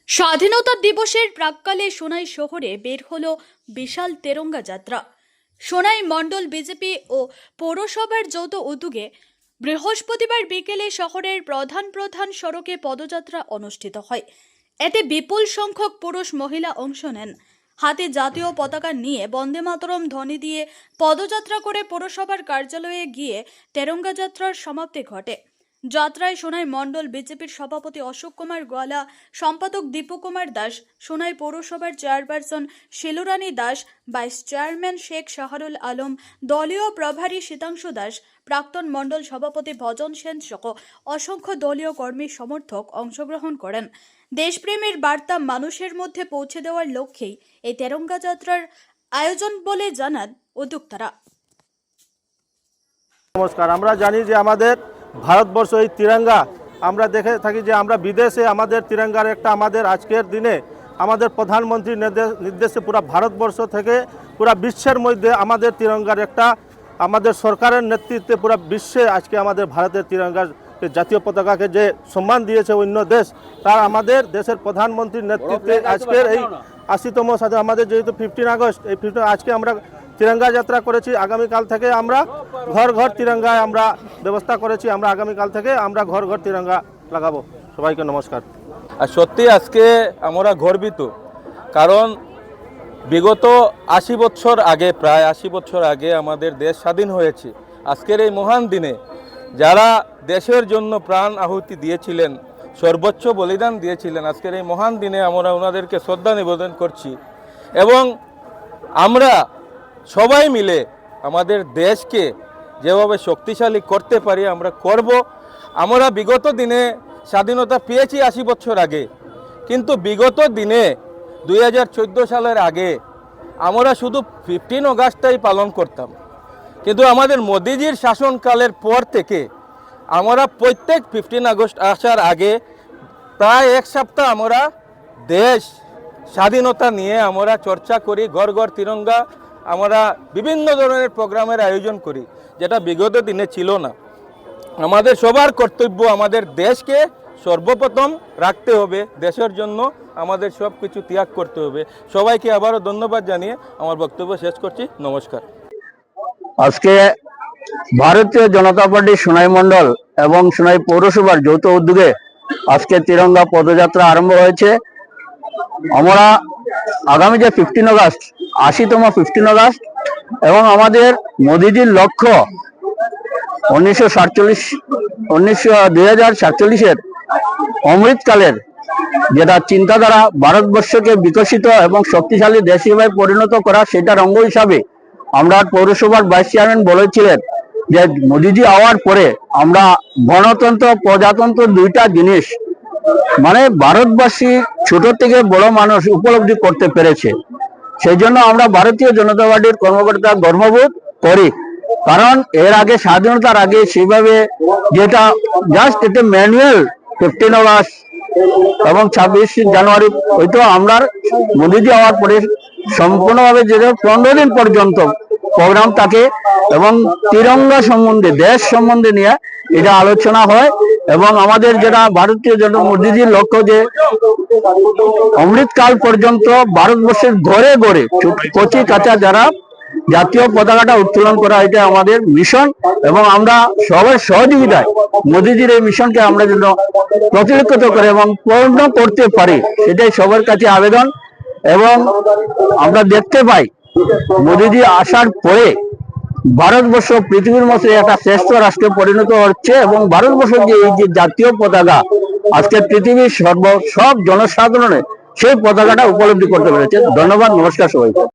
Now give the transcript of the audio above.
স্বাধীনতা দিবসের প্রাক্কালে সোনাই শহরে বের হলো বিশাল তেরঙ্গা যাত্রা। সোনাই মণ্ডল বিজেপি ও পৌরসভার যৌথ উদ্যোগে বৃহস্পতিবার বিকেলে শহরের প্রধান প্রধান সড়কে পদযাত্রা অনুষ্ঠিত হয়। এতে বিপুল সংখ্যক পুরুষ মহিলা অংশ নেন। হাতে জাতীয় পতাকা নিয়ে বন্দে মাতরম ধ্বনি দিয়ে পদযাত্রা করে পৌরসভার কার্যালয়ে গিয়ে তেরঙ্গা যাত্রার সমাপ্তি ঘটে। যাত্রায় সোনাই মণ্ডল বিজেপির সভাপতি অশোক কুমার গোয়ালা, সম্পাদক দীপু কুমার দাস, সোনাই পৌরসভার chairperson Shilurani Das, vice chairman Sheikh Shahrul Alam, দলীয় প্রভারী শীতাংশু দাস, প্রাক্তন মণ্ডল সভাপতি ভজন সেন সহ অসংখ্য দলীয় কর্মী সমর্থক অংশগ্রহণ করেন। দেশপ্রেমের বার্তা মানুষের মধ্যে পৌঁছে দেওয়ার লক্ষ্যেই এই তেরঙ্গা যাত্রার আয়োজন বলে জানান উদ্যোক্তারা। নমস্কার। আমরা জানি যে আমাদের ভারতবর্ষ এই তিরঙ্গা আমরা দেখে থাকি যে আমরা বিদেশে আমাদের তিরঙ্গার একটা আমাদের আজকের দিনে আমাদের প্রধানমন্ত্রীর নির্দেশে পুরো ভারতবর্ষ থেকে পুরো বিশ্বের মধ্যে আমাদের তিরঙ্গার একটা আমাদের সরকারের নেতৃত্বে পুরো বিশ্বে আজকে আমাদের ভারতের তিরঙ্গার জাতীয় পতাকাকে যে সম্মান দিয়েছে অন্য দেশ, তার আমাদের দেশের প্রধানমন্ত্রীর নেতৃত্বে আজকের এই ৮০তম সাথে আমাদের যেহেতু 15 আগস্ট, এই 15 আজকে আমরা তিরঙ্গা যাত্রা করেছি। আগামীকাল থেকে আমরা ঘর ঘর তিরঙ্গায় আমরা ব্যবস্থা করেছি। আমরা আগামীকাল থেকে আমরা ঘর ঘর তিরঙ্গা লাগাবো। সবাইকে নমস্কার। আর সত্যি আজকে আমরা গর্বিত, কারণ বিগত ৮০ বছর আগে, প্রায় ৮০ বছর আগে আমাদের দেশ স্বাধীন হয়েছে। আজকের এই মহান দিনে যারা দেশের জন্য প্রাণ আহুতি দিয়েছিলেন, সর্বোচ্চ বলিদান দিয়েছিলেন, আজকের এই মহান দিনে আমরা ওনাদেরকে শ্রদ্ধা নিবেদন করছি এবং আমরা সবাই মিলে আমাদের দেশকে যেভাবে শক্তিশালী করতে পারি আমরা করব। আমরা বিগত দিনে স্বাধীনতা পেয়েছি ৮০ বছর আগে, কিন্তু বিগত দিনে 2014 সালের আগে আমরা শুধু 15 আগস্টটাই পালন করতাম, কিন্তু আমাদের মোদিজির শাসনকালের পর থেকে আমরা প্রত্যেক 15 আগস্ট আসার আগে প্রায় এক সপ্তাহ আমরা দেশ স্বাধীনতা নিয়ে আমরা চর্চা করি, ঘর ঘর তিরঙ্গা আমরা বিভিন্ন ধরনের প্রোগ্রামের আয়োজন করি, যেটা বিগত দিনে ছিল না। আমাদের সবার কর্তব্য আমাদের দেশকে সর্বপ্রথম রাখতে হবে, দেশের জন্য আমাদের সব কিছু ত্যাগ করতে হবে। সবাইকে আবারও ধন্যবাদ জানিয়ে আমার বক্তব্য শেষ করছি। নমস্কার। আজকে ভারতীয় জনতা পার্টি সোনাই মণ্ডল এবং সোনাই পৌরসভার যৌথ উদ্যোগে আজকে তিরঙ্গা পদযাত্রা আরম্ভ হয়েছে। আমরা আগামী যে 15 আগস্ট, ৮০তম 15 আগস্ট এবং আমাদের মোদিজির লক্ষ্য 2047-এর অমৃতকালের যেটা চিন্তাধারা ভারতবর্ষকে বিকশিত এবং শক্তিশালী দেশ হিসেবে পরিণত করা, সেটার অঙ্গ হিসাবে আমরা পৌরসভার ভাইস চেয়ারম্যান বলেছিলেন যে মোদিজি আওয়ার পরে আমরা গণতন্ত্র প্রজাতন্ত্র দুইটা জিনিস মানে ভারতবাসী ছোট থেকে বড় মানুষ উপলব্ধি করতে পেরেছে। সেই জন্য আমরা ভারতীয় জনতা পার্টির কর্মকর্তা গর্ববোধ করি, কারণ এর আগে স্বাধীনতার আগে সেভাবে যেটা জাস্ট এটা ম্যানুয়াল 15 আগস্ট এবং 26 জানুয়ারি হয়তো আমরা মোদিজি হওয়ার পরে সম্পূর্ণভাবে যেটা 15 দিন পর্যন্ত প্রোগ্রাম থাকে এবং তিরঙ্গা সম্বন্ধে, দেশ সম্বন্ধে নিয়ে এটা আলোচনা হয় এবং আমাদের যেটা ভারতীয় মোদিজির লক্ষ্য যে অমৃতকাল পর্যন্ত ভারতবর্ষের ঘরে ঘরে কচি কাঁচা যারা জাতীয় পতাকাটা উত্তোলন করা, এটা আমাদের মিশন এবং আমরা সবার সহযোগিতায় মোদিজির এই মিশনকে আমরা যেন প্রতিরক্ষিত করে এবং পূর্ণ করতে পারি, সেটাই সবার কাছে আবেদন। এবং আমরা দেখতে পাই মোদিজি আসার পরে ভারতবর্ষ পৃথিবীর মধ্যে একটা শ্রেষ্ঠ রাষ্ট্রে পরিণত হচ্ছে এবং ভারতবর্ষের যে এই যে জাতীয় পতাকা আজকে পৃথিবীর সব জনসাধারণের সেই পতাকাটা উপলব্ধি করতে পেরেছে। ধন্যবাদ, নমস্কার সবাইকে।